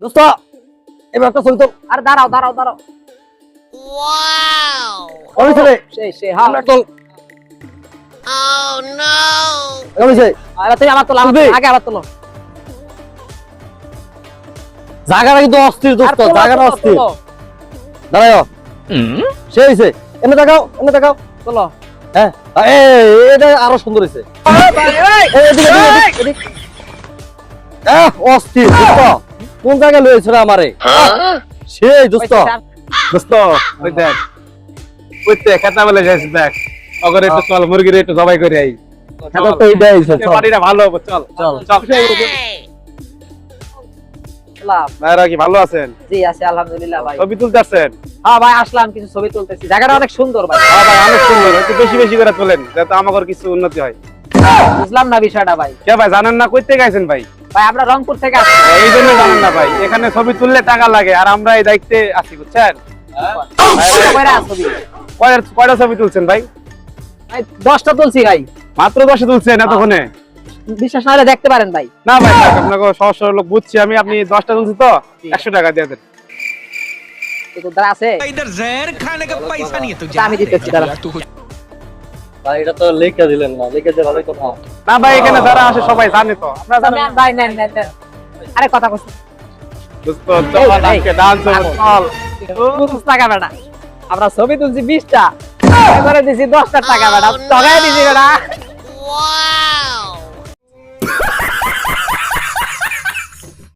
দোস্ত এবার একটা ছবি তো আরে দাঁড়াও দাঁড়াও দাঁড়াও ওই ছেলে সে হ্যাঁ আমরা চল ওই ছেলে আরে তুমি আমার তোলা তুলবি? আগে আবার তোলো জায়গাটা কিন্তু অস্থির আর দোস্ত তোলো, জায়গাটা তোলো, অস্থির তোলো, দাঁড়াও সে হইছে এনে তাকাও তোলো হ্যাঁ এটা আরো সুন্দর হইছে অস্থির দোস্ত কোন জায়গায় লয়েছে রে আমারে সেই দোস্ত দোস্ত ওই দেখ ওই দেখ খেতা বলে যাইছ দেখ অগরে একটু চল মুরগির একটু জবাই করে আই খেতা তো এইটাই হইছে চল পার্টিটা ভালো হবে চল চল চল লাভ ভাইরা কি ভালো আছেন জি আছে আলহামদুলিল্লাহ ভাই ছবি তুলতে আসছেন হ্যাঁ ভাই আসলাম কিছু ছবি তুলতেছি জায়গাটা অনেক সুন্দর ভাই হ্যাঁ ভাই অনেক সুন্দর একটু বেশি বেশি করে তোলেন যাতে আমাদের কিছু উন্নতি হয় বুঝলাম না বিষয়টা ভাই কে ভাই জানেন না কই থেকে আইছেন ভাই ভাই আমরা রংপুর থেকে আসছি এই জন্য জানেন না ভাই এখানে ছবি তুললে টাকা লাগে আর আমরা এই দায়িত্বে আছি বুঝছেন কয়টা ছবি কয়টা ছবি তুলছেন ভাই ভাই 10টা তুলছি ভাই মাত্র 10 তুলছেন এতক্ষণে বিশ্বাস না হলে দেখতে পারেন ভাই না ভাই আপনাকে সহজ সরল লোক বুঝছি আমি আপনি 10টা তুলছি তো 100 টাকা দিয়ে দেন তো দাঁড়া আছে इधर जहर खाने का पैसा नहीं है तुझे আমি দিতেছি দাঁড়া ভাই এটা তো লেখা দিলেন না লেখা দিয়ে ভালোই কথা না ভাই এখানে যারা আসে সবাই জানে তো আপনারা জানেন নেন ভাই নেন নেন নেন। আরে কথা কইছি দোস্ত চল আজকে ডান্স হবে চল 20 টাকা বেটা আমরা ছবি তুলছি 20টা করে দিছি 10টা টাকা বেটা টাকায় দিছি বেটা